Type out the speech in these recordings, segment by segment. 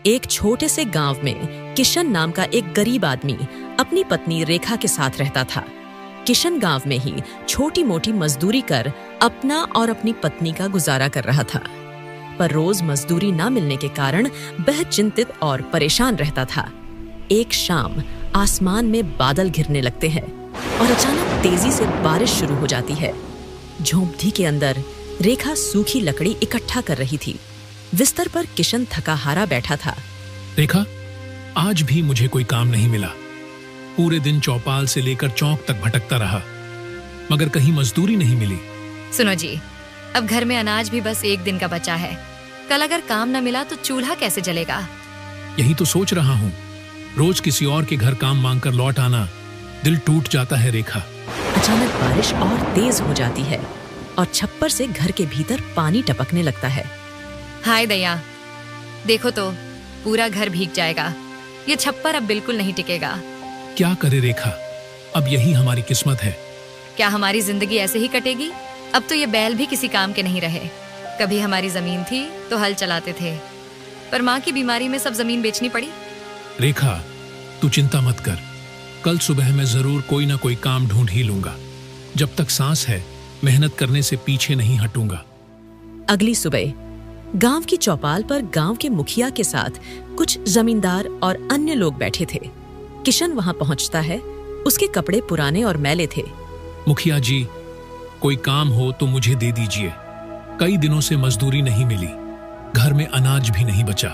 एक छोटे से गांव में किशन नाम का एक गरीब आदमी अपनी पत्नी रेखा के साथ रहता था। किशन गांव में ही छोटी मोटी मजदूरी कर अपना और अपनी पत्नी का गुजारा कर रहा था, पर रोज मजदूरी न मिलने के कारण वह चिंतित और परेशान रहता था। एक शाम आसमान में बादल घिरने लगते हैं और अचानक तेजी से बारिश शुरू हो जाती है। झोंपड़ी के अंदर रेखा सूखी लकड़ी इकट्ठा कर रही थी। बिस्तर पर किशन थकाहारा बैठा था। रेखा, आज भी मुझे कोई काम नहीं मिला। पूरे दिन चौपाल से लेकर चौक तक भटकता रहा, मगर कहीं मजदूरी नहीं मिली। सुनो जी, अब घर में अनाज भी बस एक दिन का बचा है। कल अगर काम न मिला तो चूल्हा कैसे जलेगा? यही तो सोच रहा हूँ। रोज किसी और के घर काम मांगकर लौट आना, दिल टूट जाता है रेखा। अचानक बारिश और तेज हो जाती है और छप्पर से घर के भीतर पानी टपकने लगता है। हाय दया, देखो तो पूरा घर भीग जाएगा। ये छप्पर अब बिल्कुल नहीं टिकेगा। क्या करे रेखा, अब यही हमारी किस्मत है। क्या हमारी जिंदगी ऐसे ही कटेगी? अब तो ये बैल भी किसी काम के नहीं रहे। कभी हमारी जमीन थी तो हल चलाते थे, पर माँ की बीमारी में सब जमीन बेचनी पड़ी। रेखा, तू चिंता मत कर। कल सुबह मैं जरूर कोई ना कोई काम ढूंढ ही लूंगा। जब तक सांस है, मेहनत करने से पीछे नहीं हटूंगा। अगली सुबह गांव की चौपाल पर गांव के मुखिया के साथ कुछ जमींदार और अन्य लोग बैठे थे। किशन वहां पहुंचता है। उसके कपड़े पुराने और मैले थे। मुखिया जी, कोई काम हो तो मुझे दे दीजिए। कई दिनों से मजदूरी नहीं मिली, घर में अनाज भी नहीं बचा।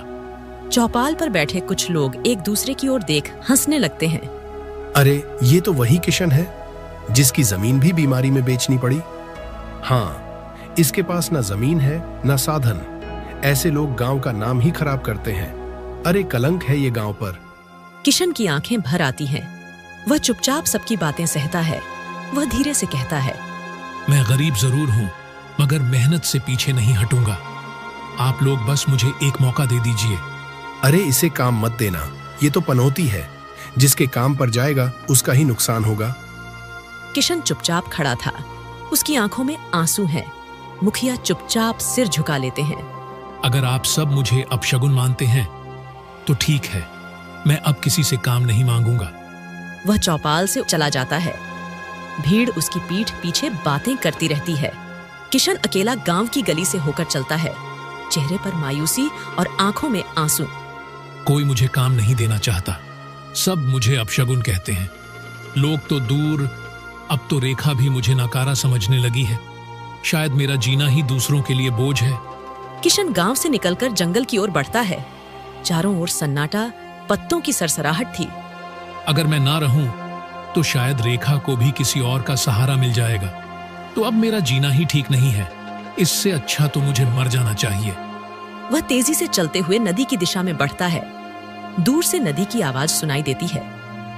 चौपाल पर बैठे कुछ लोग एक दूसरे की ओर देख हंसने लगते हैं। अरे, ये तो वही किशन है जिसकी जमीन भी बीमारी में बेचनी पड़ी। हाँ, इसके पास न जमीन है न साधन। ऐसे लोग गांव का नाम ही खराब करते हैं। अरे, कलंक है ये गांव पर। किशन की आंखें भर आती हैं। वह चुपचाप सबकी बातें सहता है। वह धीरे से कहता है, मैं गरीब जरूर हूँ, मगर मेहनत से पीछे नहीं हटूंगा। आप लोग बस मुझे एक मौका दे दीजिए। अरे, इसे काम मत देना, ये तो पनौती है। जिसके काम पर जाएगा उसका ही नुकसान होगा। किशन चुपचाप खड़ा था। उसकी आंखों में आंसू हैं। मुखिया चुपचाप सिर झुका लेते हैं। अगर आप सब मुझे अपशगुन मानते हैं तो ठीक है, मैं अब किसी से काम नहीं मांगूंगा। वह चौपाल से चला जाता है। भीड़ उसकी पीठ पीछे बातें करती रहती है। किशन अकेला गांव की गली से होकर चलता है, चेहरे पर मायूसी और आंखों में आंसू। कोई मुझे काम नहीं देना चाहता, सब मुझे अपशगुन कहते हैं। लोग तो दूर, अब तो रेखा भी मुझे नकारा समझने लगी है। शायद मेरा जीना ही दूसरों के लिए बोझ है। किशन गांव से निकलकर जंगल की ओर बढ़ता है। चारों ओर सन्नाटा, पत्तों की सरसराहट थी। अगर मैं ना रहूं तो शायद रेखा को भी किसी और का सहारा मिल जाएगा। तो अब मेरा जीना ही ठीक नहीं है। इससे अच्छा तो मुझे मर जाना चाहिए। वह तेजी से चलते हुए नदी की दिशा में बढ़ता है। दूर से नदी की आवाज सुनाई देती है।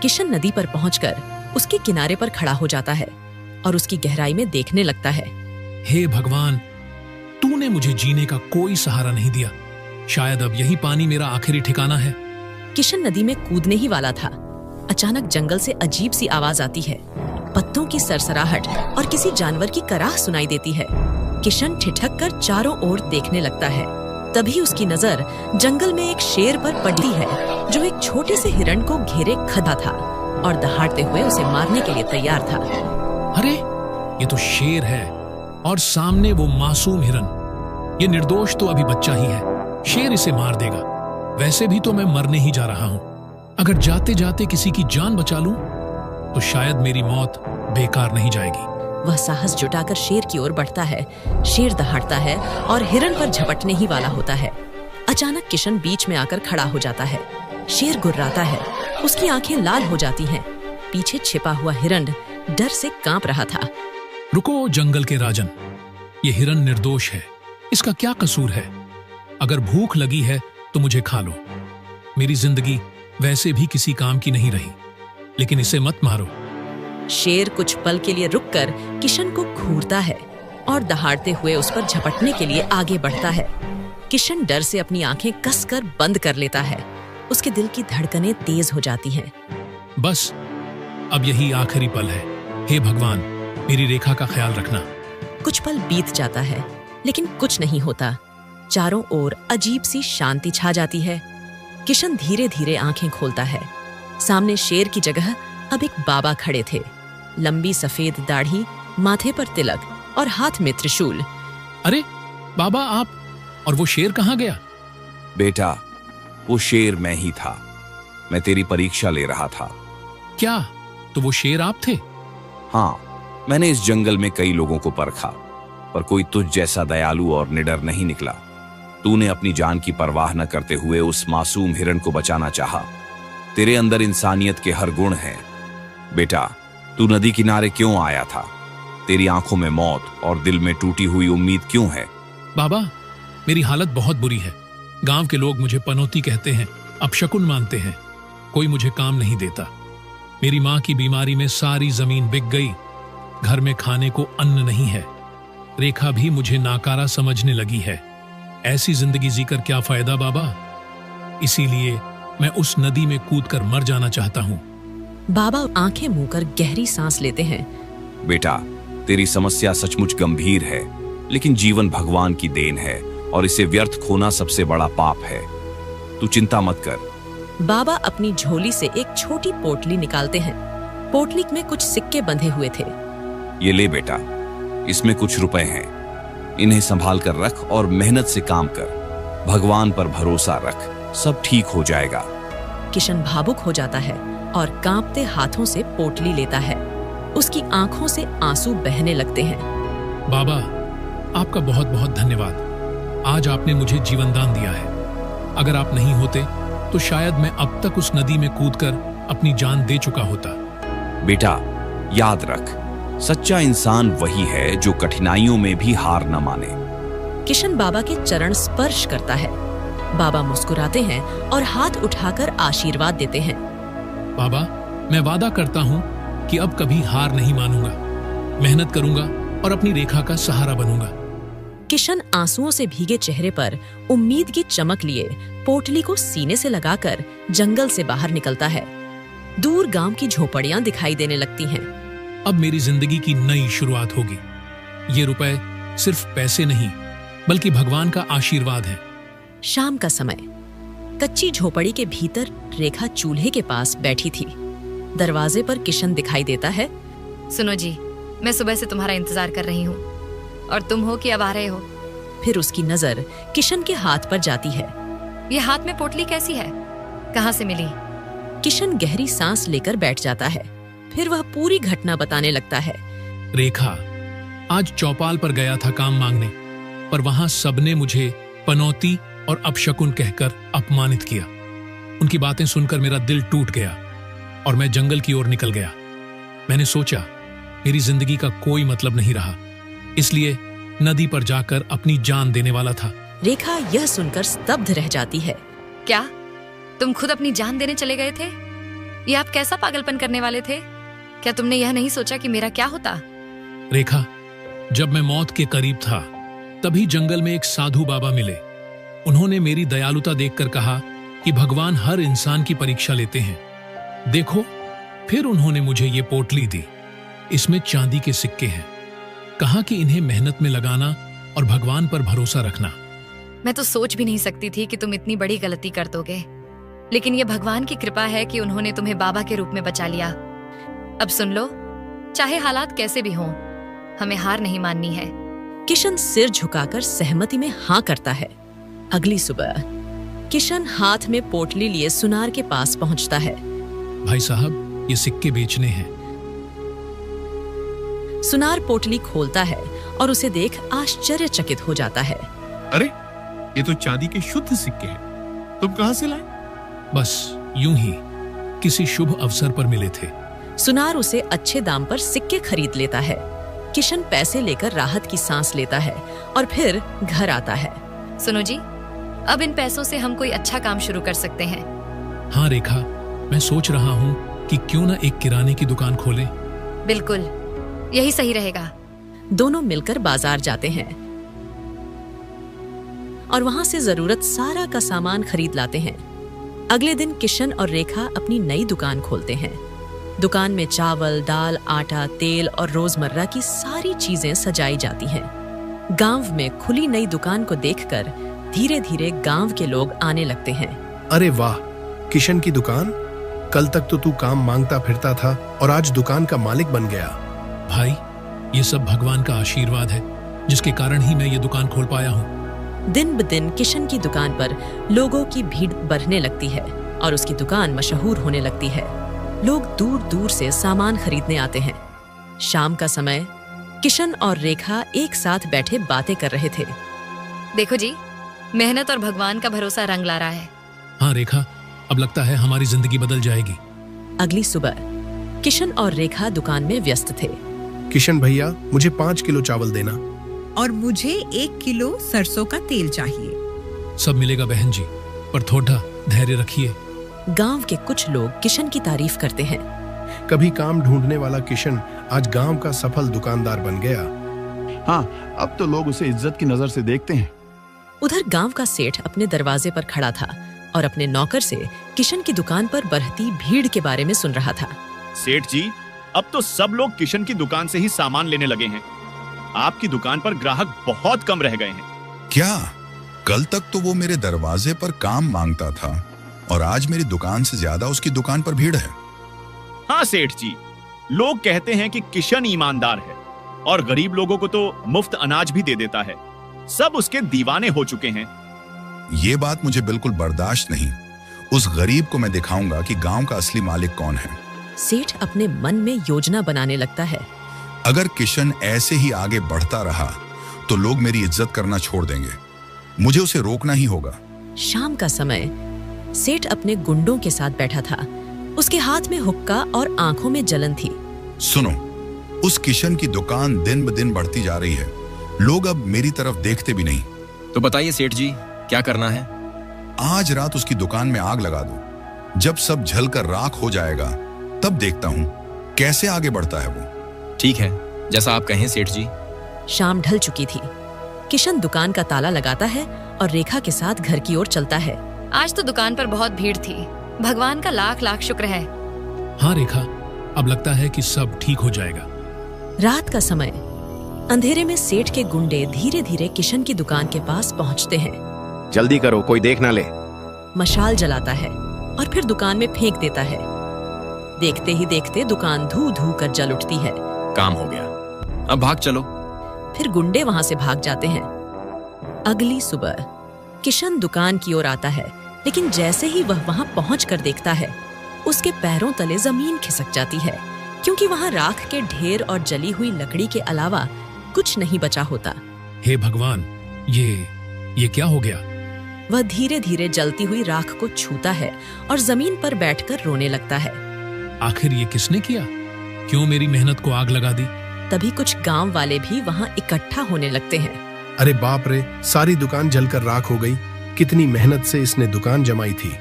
किशन नदी पर पहुंचकर उसके किनारे पर खड़ा हो जाता है और उसकी गहराई में देखने लगता है। हे भगवान, तूने मुझे जीने का कोई सहारा नहीं दिया। शायद अब यही पानी मेरा आखिरी ठिकाना है। किशन नदी में कूदने ही वाला था। अचानक जंगल से अजीब सी आवाज आती है। पत्तों की सरसराहट और किसी जानवर की कराह सुनाई देती है। किशन ठिठक कर चारों ओर देखने लगता है। तभी उसकी नजर जंगल में एक शेर पर पड़ती है, जो एक छोटे से हिरण को घेरे खड़ा था और दहाड़ते हुए उसे मारने के लिए तैयार था। अरे, ये तो शेर है और सामने वो मासूम हिरन। ये निर्दोष तो अभी बच्चा ही है। शेर इसे मार देगा। वैसे भी तो मैं मरने ही जा रहा हूँ। अगर जाते जाते किसी की जान बचा लूं तो शायद मेरी मौत बेकार नहीं जाएगी। वह साहस जुटाकर शेर की ओर बढ़ता है। शेर दहाड़ता है और हिरन पर झपटने ही वाला होता है। अचानक किशन बीच में आकर खड़ा हो जाता है। शेर गुर्राता है। उसकी आंखें लाल हो जाती हैं। पीछे छिपा हुआ हिरन डर से कांप रहा था। रुको जंगल के राजन, ये हिरन निर्दोष है। इसका क्या कसूर है? अगर भूख लगी है तो मुझे खा लो। मेरी जिंदगी वैसे भी किसी काम की नहीं रही, लेकिन इसे मत मारो। शेर कुछ पल के लिए रुककर किशन को घूरता है और दहाड़ते हुए उस पर झपटने के लिए आगे बढ़ता है। किशन डर से अपनी आंखें कसकर बंद कर लेता है। उसके दिल की धड़कनें तेज हो जाती हैं। बस अब यही आखिरी पल है। हे भगवान, मेरी रेखा का ख्याल रखना। कुछ पल बीत जाता है, लेकिन कुछ नहीं होता। चारों ओर अजीब सी शांति छा जाती है। किशन धीरे धीरे आंखें खोलता है। सामने शेर की जगह अब एक बाबा खड़े थे। लंबी सफेद दाढ़ी, माथे पर तिलक और हाथ में त्रिशूल। अरे बाबा, आप! और वो शेर कहाँ गया? बेटा, वो शेर मैं ही था। मैं तेरी परीक्षा ले रहा था। क्या? तो वो शेर आप थे? हाँ, मैंने इस जंगल में कई लोगों को परखा, पर कोई तुझ जैसा दयालु और निडर नहीं निकला। तूने अपनी जान की परवाह न करते हुए उस मासूम हिरण को बचाना चाहा। तेरे अंदर इंसानियत के हर गुण हैं। बेटा, तू नदी किनारे क्यों आया था? तेरी आंखों में मौत और दिल में टूटी हुई उम्मीद क्यों है? बाबा, मेरी हालत बहुत बुरी है। गांव के लोग मुझे पनौती कहते हैं, अपशकुन मानते हैं। कोई मुझे काम नहीं देता। मेरी माँ की बीमारी में सारी जमीन बिक गई। घर में खाने को अन्न नहीं है। रेखा भी मुझे नाकारा समझने लगी है। ऐसी जिंदगी जीकर क्या फायदा बाबा? इसीलिए मैं उस नदी में कूदकर मर जाना चाहता हूँ। बाबा आंखें मूंकर गहरी सांस लेते हैं। बेटा, तेरी समस्या सचमुच गंभीर है, लेकिन जीवन भगवान की देन है और इसे व्यर्थ खोना सबसे बड़ा पाप है। तू चिंता मत कर। बाबा अपनी झोली से एक छोटी पोटली निकालते हैं। पोटली में कुछ सिक्के बंधे हुए थे। ये ले बेटा, इसमें कुछ रुपए हैं। इन्हें संभाल कर रख और मेहनत से काम कर। भगवान पर भरोसा रख, सब ठीक हो जाएगा। किशन भावुक हो जाता है और कांपते हाथों से पोटली लेता है। उसकी आंखों से आंसू बहने लगते हैं। बाबा, आपका बहुत बहुत धन्यवाद। आज आपने मुझे जीवन दान दिया है। अगर आप नहीं होते तो शायद मैं अब तक उस नदी में कूदकर अपनी जान दे चुका होता। बेटा, याद रख, सच्चा इंसान वही है जो कठिनाइयों में भी हार न माने। किशन बाबा के चरण स्पर्श करता है। बाबा मुस्कुराते हैं और हाथ उठाकर आशीर्वाद देते हैं। बाबा, मैं वादा करता हूँ कि अब कभी हार नहीं मानूंगा। मेहनत करूंगा और अपनी रेखा का सहारा बनूंगा। किशन आंसुओं से भीगे चेहरे पर उम्मीद की चमक लिए पोटली को सीने से लगाकर जंगल से बाहर निकलता है। दूर गांव की झोपड़ियां दिखाई देने लगती हैं। अब मेरी जिंदगी की नई शुरुआत होगी। ये रुपए सिर्फ पैसे नहीं, बल्कि भगवान का आशीर्वाद है। शाम का समय। कच्ची झोपड़ी के भीतर रेखा चूल्हे के पास बैठी थी। दरवाजे पर किशन दिखाई देता है। सुनो जी, मैं सुबह से तुम्हारा इंतजार कर रही हूँ और तुम हो कि अब आ रहे हो। फिर उसकी नजर किशन के हाथ पर जाती है। ये हाथ में पोटली कैसी है? कहाँ से मिली? किशन गहरी सांस लेकर बैठ जाता है। फिर वह पूरी घटना बताने लगता है। रेखा, आज चौपाल पर गया था काम मांगने, पर वहां सबने मुझे पनौती और अपशकुन कहकर अपमानित किया। उनकी बातें सुनकर मेरा दिल टूट गया और मैं जंगल की ओर निकल गया। मैंने सोचा मेरी जिंदगी का कोई मतलब नहीं रहा, इसलिए नदी पर जाकर अपनी जान देने वाला था। रेखा यह सुनकर स्तब्ध रह जाती है। क्या तुम खुद अपनी जान देने चले गए थे? ये आप कैसा पागलपन करने वाले थे? क्या तुमने यह नहीं सोचा कि मेरा क्या होता? रेखा, जब मैं मौत के करीब था तभी जंगल में एक साधु बाबा मिले। उन्होंने मेरी दयालुता देखकर कहा कि भगवान हर इंसान की परीक्षा लेते हैं। देखो, फिर उन्होंने मुझे ये पोटली दी। इसमें चांदी के सिक्के हैं। कहा कि इन्हें मेहनत में लगाना और भगवान पर भरोसा रखना। मैं तो सोच भी नहीं सकती थी कि तुम इतनी बड़ी गलती कर दोगे, लेकिन यह भगवान की कृपा है कि उन्होंने तुम्हें बाबा के रूप में बचा लिया। अब सुन लो, चाहे हालात कैसे भी हों, हमें हार नहीं माननी है। किशन सिर झुकाकर सहमति में हाँ करता है। अगली सुबह किशन हाथ में पोटली लिए सुनार के पास पहुंचता है। भाई साहब, ये सिक्के बेचने हैं। सुनार पोटली खोलता है और उसे देख आश्चर्यचकित हो जाता है। अरे, ये तो चांदी के शुद्ध सिक्के हैं। तुम कहां से लाए? बस यूं ही किसी शुभ अवसर पर मिले थे। सुनार उसे अच्छे दाम पर सिक्के खरीद लेता है। किशन पैसे लेकर राहत की सांस लेता है और फिर घर आता है। सुनो जी, अब इन पैसों से हम कोई अच्छा काम शुरू कर सकते हैं। हाँ रेखा, मैं सोच रहा हूँ कि क्यों ना एक किराने की दुकान खोलें। बिल्कुल, यही सही रहेगा। दोनों मिलकर बाजार जाते हैं और वहां से जरूरत सारा का सामान खरीद लाते हैं। अगले दिन किशन और रेखा अपनी नई दुकान खोलते हैं। दुकान में चावल, दाल, आटा, तेल और रोजमर्रा की सारी चीजें सजाई जाती हैं। गांव में खुली नई दुकान को देखकर धीरे धीरे गांव के लोग आने लगते हैं। अरे वाह, किशन की दुकान? कल तक तो तू काम मांगता फिरता था और आज दुकान का मालिक बन गया। भाई, ये सब भगवान का आशीर्वाद है, जिसके कारण ही मैं ये दुकान खोल पाया हूँ। दिन ब दिन किशन की दुकान पर लोगों की भीड़ बढ़ने लगती है और उसकी दुकान मशहूर होने लगती है। लोग दूर दूर से सामान खरीदने आते हैं। शाम का समय किशन और रेखा एक साथ बैठे बातें कर रहे थे। देखो जी, मेहनत और भगवान का भरोसा रंग ला रहा है। हाँ रेखा, अब लगता है हमारी जिंदगी बदल जाएगी। अगली सुबह किशन और रेखा दुकान में व्यस्त थे। किशन भैया, मुझे 5 किलो चावल देना। और मुझे 1 किलो सरसों का तेल चाहिए। सब मिलेगा बहन जी, पर थोड़ा धैर्य रखिए। गांव के कुछ लोग किशन की तारीफ करते हैं। कभी काम ढूंढने वाला किशन आज गांव का सफल दुकानदार बन गया। हाँ, अब तो लोग उसे इज्जत की नजर से देखते हैं। उधर गांव का सेठ अपने दरवाजे पर खड़ा था और अपने नौकर से किशन की दुकान पर बढ़ती भीड़ के बारे में सुन रहा था। सेठ जी, अब तो सब लोग किशन की दुकान से ही सामान लेने लगे हैं। आपकी दुकान पर ग्राहक बहुत कम रह गए हैं। क्या? कल तक तो वो मेरे दरवाजे पर काम मांगता था और आज मेरी दुकान से ज्यादा उसकी दुकान पर भीड़ है। हाँ सेठ जी, लोग कहते हैं कि किशन ईमानदार है और गरीब लोगों को तो मुफ्त अनाज भी दे देता है। सब उसके दीवाने हो चुके हैं। ये बात मुझे बिल्कुल बर्दाश्त नहीं। उस गरीब को मैं दिखाऊंगा कि गांव का असली मालिक कौन है। सेठ अपने मन में योजना बनाने लगता है। अगर किशन ऐसे ही आगे बढ़ता रहा तो लोग मेरी इज्जत करना छोड़ देंगे। मुझे उसे रोकना ही होगा। शाम का समय सेठ अपने गुंडों के साथ बैठा था। उसके हाथ में हुक्का और आंखों में जलन थी। सुनो, उस किशन की दुकान दिन ब दिन बढ़ती जा रही है। लोग अब मेरी तरफ देखते भी नहीं। तो बताइए सेठ जी, क्या करना है? आज रात उसकी दुकान में आग लगा दो। जब सब जलकर राख हो जाएगा तब देखता हूँ कैसे आगे बढ़ता है वो। ठीक है, जैसा आप कहें सेठ जी। शाम ढल चुकी थी। किशन दुकान का ताला लगाता है और रेखा के साथ घर की ओर चलता है। आज तो दुकान पर बहुत भीड़ थी। भगवान का लाख लाख शुक्र है। हाँ रेखा, अब लगता है कि सब ठीक हो जाएगा। रात का समय अंधेरे में सेठ के गुंडे धीरे धीरे किशन की दुकान के पास पहुंचते हैं। जल्दी करो, कोई देख ना ले। मशाल जलाता है और फिर दुकान में फेंक देता है। देखते ही देखते दुकान धू धू कर जल उठती है। काम हो गया, अब भाग चलो। फिर गुंडे वहां से भाग जाते हैं। अगली सुबह किशन दुकान की ओर आता है, लेकिन जैसे ही वह वहां पहुंच कर देखता है, उसके पैरों तले जमीन खिसक जाती है, क्योंकि वहां राख के ढेर और जली हुई लकड़ी के अलावा कुछ नहीं बचा होता। हे भगवान, ये क्या हो गया? वह धीरे धीरे जलती हुई राख को छूता है और जमीन पर बैठकर रोने लगता है। आखिर ये किसने किया? क्यों मेरी मेहनत को आग लगा दी? तभी कुछ गांव वाले भी वहां इकट्ठा होने लगते हैं। अरे बाप रे, सारी दुकान जलकर राख हो गई। कितनी मेहनत से इसने दुकान जमाई थी,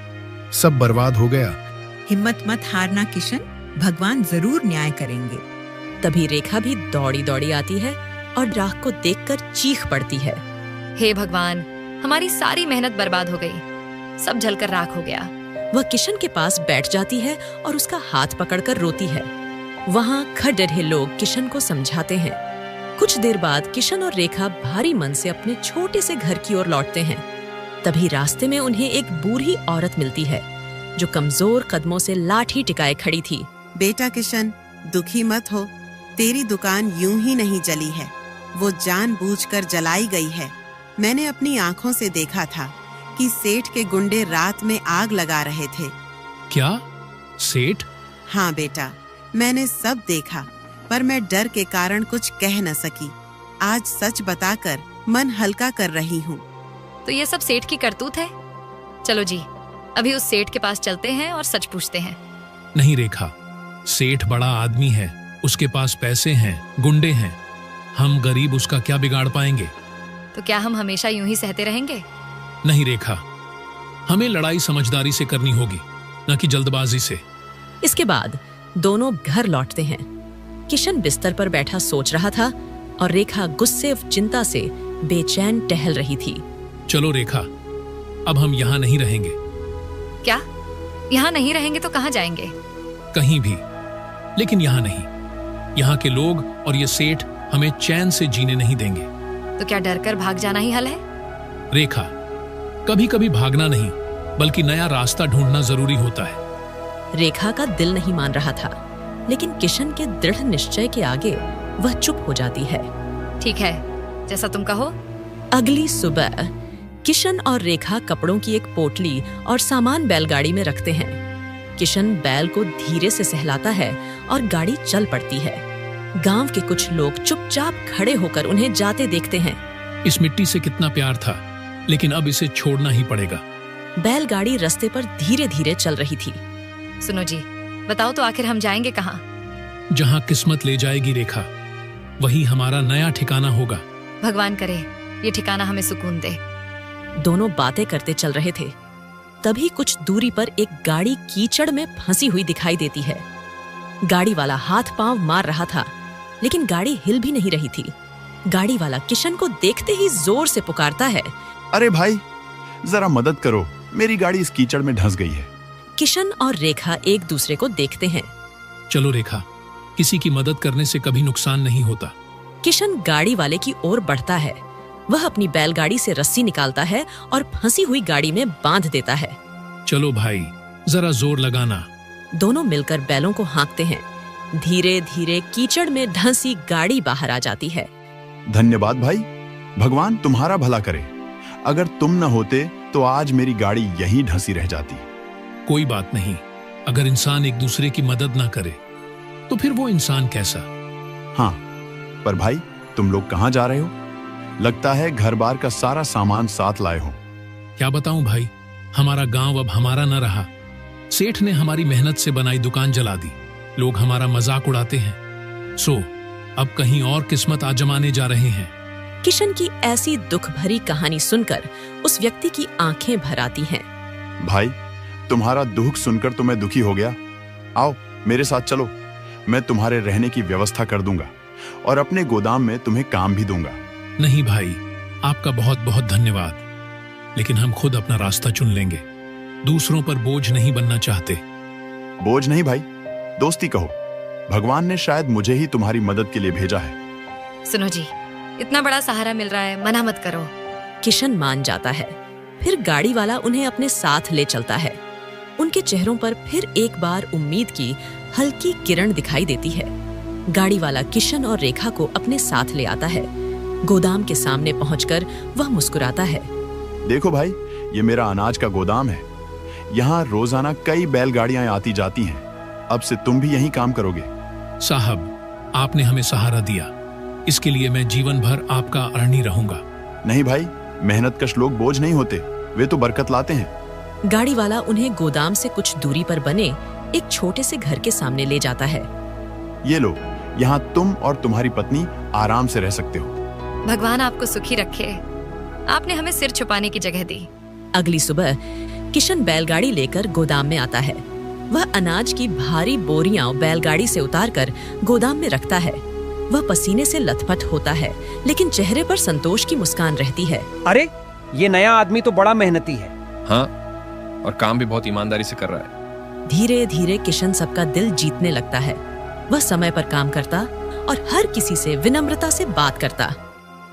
सब बर्बाद हो गया। हिम्मत मत हारना किशन, भगवान जरूर न्याय करेंगे। तभी रेखा भी दौड़ी दौड़ी आती है और राख को देखकर चीख पड़ती है। हे भगवान, हमारी सारी मेहनत बर्बाद हो गई, सब जलकर राख हो गया। वह किशन के पास बैठ जाती है और उसका हाथ पकड़कर रोती है। वहां खड़े लोग किशन को समझाते हैं। कुछ देर बाद किशन और रेखा भारी मन से अपने छोटे से घर की ओर लौटते हैं। तभी रास्ते में उन्हें एक बूढ़ी औरत मिलती है, जो कमजोर कदमों से लाठी टिकाए खड़ी थी। बेटा किशन, दुखी मत हो, तेरी दुकान यूं ही नहीं जली है, वो जानबूझकर जलाई गई है। मैंने अपनी आंखों से देखा था कि सेठ के गुंडे रात में आग लगा रहे थे। क्या? सेठ? हाँ बेटा, मैंने सब देखा, पर मैं डर के कारण कुछ कह न सकी। आज सच बताकर मन हल्का कर रही हूँ। तो ये सब सेठ की करतूत है? चलो जी, अभी उस सेठ के पास चलते हैं और सच पूछते हैं। नहीं रेखा, सेठ बड़ा आदमी है, उसके पास पैसे हैं, गुंडे हैं। हम गरीब उसका क्या बिगाड़ पाएंगे? तो क्या हम हमेशा यूं ही सहते रहेंगे? नहीं रेखा, हमें लड़ाई समझदारी से करनी होगी, न कि जल्दबाजी से। इसके बाद दोनों घर लौटते हैं। किशन बिस्तर पर बैठा सोच रहा था और रेखा गुस्से और चिंता से बेचैन टहल रही थी। चलो रेखा, अब हम यहाँ नहीं रहेंगे। क्या? यहाँ नहीं रहेंगे तो कहाँ जाएंगे? कहीं भी, लेकिन यहाँ नहीं। यहाँ के लोग और ये सेठ हमें चैन से जीने नहीं देंगे। तो क्या डर कर भाग जाना ही हल है? रेखा, कभी कभी भागना नहीं, बल्कि नया रास्ता ढूंढना जरूरी होता है। रेखा का दिल नहीं मान रहा था, लेकिन किशन के दृढ़ निश्चय के आगे वह चुप हो जाती है। ठीक है, जैसा तुम कहो। अगली सुबह किशन और रेखा कपड़ों की एक पोटली और सामान बैलगाड़ी में रखते हैं। किशन बैल को धीरे से सहलाता है और गाड़ी चल पड़ती है। गांव के कुछ लोग चुपचाप खड़े होकर उन्हें जाते देखते हैं। इस मिट्टी से कितना प्यार था, लेकिन अब इसे छोड़ना ही पड़ेगा। बैलगाड़ी रास्ते पर धीरे धीरे चल रही थी। सुनो जी, बताओ तो आखिर हम जाएंगे कहाँ? जहाँ किस्मत ले जाएगी रेखा, वही हमारा नया ठिकाना होगा। भगवान करे ये ठिकाना हमें सुकून दे। दोनों बातें करते चल रहे थे, तभी कुछ दूरी पर एक गाड़ी कीचड़ में फंसी हुई दिखाई देती है। गाड़ी वाला हाथ पांव मार रहा था, लेकिन गाड़ी हिल भी नहीं रही थी। गाड़ी वाला किशन को देखते ही जोर से पुकारता है, अरे भाई, जरा मदद करो, मेरी गाड़ी इस कीचड़ में धंस गई है। किशन और रेखा एक दूसरे को देखते हैं। चलो रेखा, किसी की मदद करने से कभी नुकसान नहीं होता। किशन गाड़ी वाले की ओर बढ़ता है। वह अपनी बैलगाड़ी से रस्सी निकालता है और फंसी हुई गाड़ी में बांध देता है। चलो भाई, जरा जोर लगाना। दोनों मिलकर बैलों को हाँकते हैं। धीरे धीरे कीचड़ में धंसी गाड़ी बाहर आ जाती है। धन्यवाद भाई, भगवान तुम्हारा भला करे। अगर तुम न होते तो आज मेरी गाड़ी यहीं धंसी रह जाती। कोई बात नहीं, अगर इंसान एक दूसरे की मदद ना करे तो फिर वो इंसान कैसा? हाँ, पर भाई तुम लोग कहाँ जा रहे हो? लगता है घर बार का सारा सामान साथ लाए हो। क्या बताऊं भाई, हमारा गांव अब हमारा न रहा। सेठ ने हमारी मेहनत से बनाई दुकान जला दी। लोग हमारा मजाक उड़ाते हैं। सो अब कहीं और किस्मत आजमाने जा रहे हैं। किशन की ऐसी दुख भरी कहानी सुनकर उस व्यक्ति की आंखें भर आती हैं। भाई, तुम्हारा दुख सुनकर तो मैं दुखी हो गया। आओ मेरे साथ चलो, मैं तुम्हारे रहने की व्यवस्था कर दूंगा और अपने गोदाम में तुम्हें काम भी दूंगा। नहीं भाई, आपका बहुत बहुत धन्यवाद, लेकिन हम खुद अपना रास्ता चुन लेंगे। दूसरों पर बोझ नहीं बनना चाहते। बोझ नहीं भाई, दोस्ती कहो। भगवान ने शायद मुझे ही तुम्हारी मदद के लिए भेजा है। सुनो जी, इतना बड़ा सहारा मिल रहा है, मना मत करो। किशन मान जाता है। फिर गाड़ी वाला उन्हें अपने साथ ले चलता है। उनके चेहरों पर फिर एक बार उम्मीद की हल्की किरण दिखाई देती है। गाड़ी वाला किशन और रेखा को अपने साथ ले आता है। गोदाम के सामने पहुंचकर वह मुस्कुराता है। देखो भाई, ये मेरा अनाज का गोदाम है। यहाँ रोजाना कई बैलगाड़ियां आती जाती हैं। अब से तुम भी यहीं काम करोगे। साहब, आपने हमें सहारा दिया, इसके लिए मैं जीवन भर आपका ऋणी रहूंगा। नहीं भाई, मेहनतकश लोग बोझ नहीं होते, वे तो बरकत लाते हैं। गाड़ी वाला उन्हें गोदाम से कुछ दूरी पर बने एक छोटे से घर के सामने ले जाता है। ये लो, यहाँ तुम और तुम्हारी पत्नी आराम से रह सकते हो। भगवान आपको सुखी रखे। आपने हमें सिर छुपाने की जगह दी। अगली सुबह किशन बैलगाड़ी लेकर गोदाम में आता है। वह अनाज की भारी बोरियां बैलगाड़ी से उतारकर गोदाम में रखता है। वह पसीने से लथपथ होता है, लेकिन चेहरे पर संतोष की मुस्कान रहती है। अरे, ये नया आदमी तो बड़ा मेहनती है। हाँ, और काम भी बहुत ईमानदारी से कर रहा है। धीरे धीरे किशन सबका दिल जीतने लगता है। वह समय पर काम करता और हर किसी से विनम्रता से बात करता।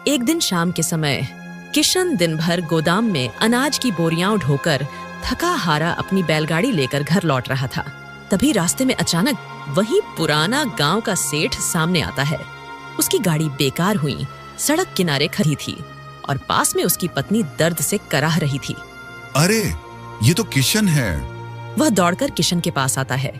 एक दिन शाम के समय किशन दिन भर गोदाम में अनाज की बोरियां ढोकर थका हारा अपनी बैलगाड़ी लेकर घर लौट रहा था। तभी रास्ते में अचानक वही पुराना गांव का सेठ सामने आता है। उसकी गाड़ी बेकार हुई सड़क किनारे खड़ी थी और पास में उसकी पत्नी दर्द से कराह रही थी। अरे, ये तो किशन है। वह दौड़कर किशन के पास आता है।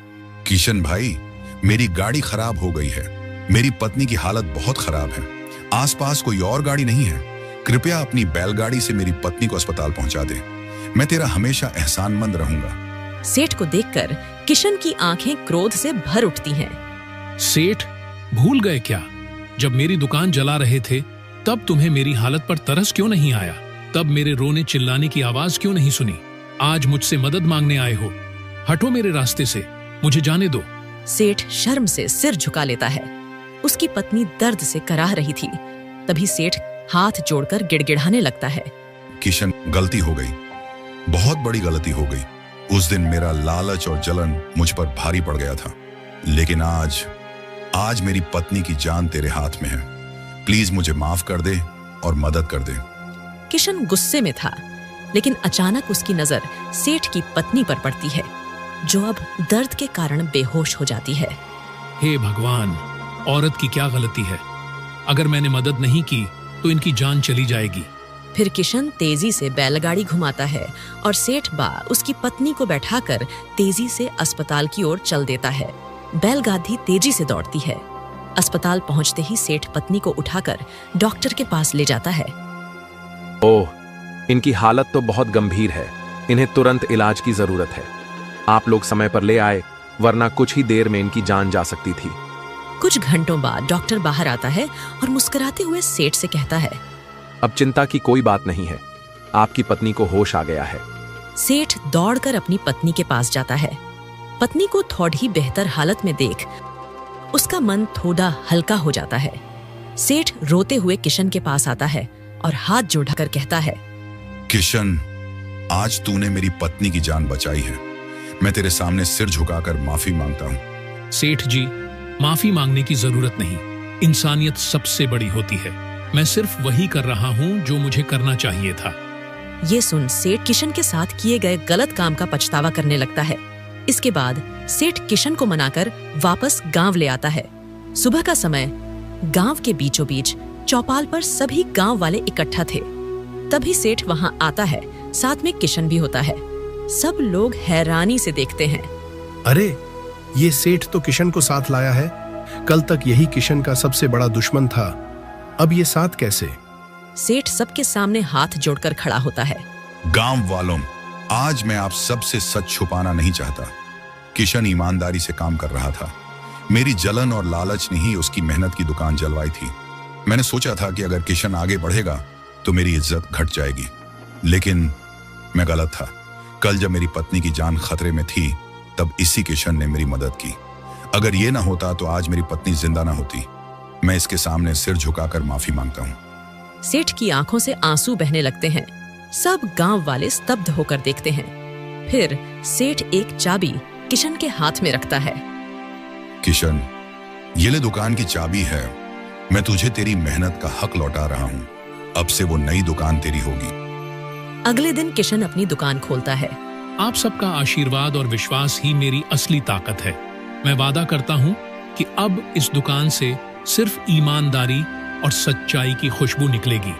किशन भाई, मेरी गाड़ी खराब हो गई है। मेरी पत्नी की हालत बहुत खराब है। आसपास कोई और गाड़ी नहीं है। कृपया अपनी बैलगाड़ी से मेरी पत्नी को अस्पताल पहुंचा दे। मैं तेरा हमेशा एहसानमंद रहूंगा। सेठ को देखकर किशन की आंखें क्रोध से भर उठती हैं। सेठ, भूल गए क्या? जब मेरी दुकान जला रहे थे तब तुम्हें मेरी हालत पर तरस क्यों नहीं आया? तब मेरे रोने चिल्लाने की आवाज क्यों नहीं सुनी? आज मुझसे मदद मांगने आए हो? हटो मेरे रास्ते से, मुझे जाने दो। सेठ शर्म से सिर झुका लेता है। उसकी पत्नी दर्द से कराह रही थी। तभी सेठ हाथ जोड़कर गिड़गिड़ाने लगता है। किशन, गलती हो गई, बहुत बड़ी गलती हो गई। उस दिन मेरा लालच और जलन मुझ पर भारी पड़ गया था, लेकिन आज मेरी पत्नी की जान तेरे हाथ में है। प्लीज मुझे माफ कर दे और मदद कर दे। किशन गुस्से में था, लेकिन अचानक उसकी नजर सेठ की पत्नी पर पड़ती है, जो अब दर्द के कारण बेहोश हो जाती है। हे भगवान, औरत की क्या गलती है? अगर मैंने मदद नहीं की तो इनकी जान चली जाएगी। फिर किशन तेजी से बैलगाड़ी घुमाता है और सेठ बा उसकी पत्नी को बैठाकर तेजी से अस्पताल की ओर चल देता है। बैलगाड़ी तेजी से दौड़ती है। अस्पताल पहुंचते ही सेठ पत्नी को उठाकर डॉक्टर के पास ले जाता है। ओह, इनकी हालत तो बहुत गंभीर है, इन्हें तुरंत इलाज की जरूरत है। आप लोग समय पर ले आए, वरना कुछ ही देर में इनकी जान जा सकती थी। कुछ घंटों बाद डॉक्टर बाहर आता है और मुस्कुराते हुए सेठ से कहता है, अब चिंता की कोई बात नहीं है, आपकी पत्नी को होश आ गया है। सेठ दौड़कर अपनी पत्नी के पास जाता है। पत्नी को थोड़ी बेहतर हालत में देख उसका मन थोड़ा हल्का हो जाता है। सेठ रोते हुए किशन के पास आता है और हाथ जोड़कर कहता है, किशन, आज तूने मेरी पत्नी की जान बचाई है। मैं तेरे सामने सिर झुकाकर माफी मांगता हूँ। सेठ जी, माफी मांगने की जरूरत नहीं। इंसानियत सबसे बड़ी होती है। मैं सिर्फ वही कर रहा हूँ जो मुझे करना चाहिए था। ये सुन सेठ किशन के साथ किए गए गलत काम का पछतावा करने लगता है। इसके बाद सेठ किशन को मनाकर वापस गांव ले आता है। सुबह का समय, गांव के बीचों बीच चौपाल पर सभी गांव वाले इकट्ठा थे। तभी सेठ वहां आता है, साथ में किशन भी होता है। सब लोग हैरानी से देखते हैं। अरे, ये सेठ तो किशन को साथ लाया है। कल तक यही किशन का सबसे बड़ा दुश्मन था, अब ये साथ कैसे? सेठ सबके सामने हाथ जोड़कर खड़ा होता है। गांव वालों, आज मैं आप सबसे सच छुपाना नहीं चाहता। किशन ईमानदारी से काम कर रहा था। मेरी जलन और लालच ने ही उसकी मेहनत की दुकान जलवाई थी। मैंने सोचा था कि अगर किशन आगे बढ़ेगा तो मेरी इज्जत घट जाएगी, लेकिन मैं गलत था। कल जब मेरी पत्नी की जान खतरे में थी, तब इसी किशन ने मेरी मदद की। अगर ये ना होता तो आज मेरी पत्नी जिंदा ना होती। मैं इसके सामने सिर झुकाकर माफी मांगता हूँ। सेठ की आंखों से आंसू बहने लगते हैं। सब गांव वाले स्तब्ध होकर देखते हैं। फिर सेठ एक चाबी किशन के हाथ में रखता है। किशन, ये ले दुकान की चाबी है। मैं तुझे तेरी मेहनत का हक लौटा रहा हूँ। अब से वो नई दुकान तेरी होगी। अगले दिन किशन अपनी दुकान खोलता है। आप सबका आशीर्वाद और विश्वास ही मेरी असली ताकत है। मैं वादा करता हूँ कि अब इस दुकान से सिर्फ ईमानदारी और सच्चाई की खुशबू निकलेगी।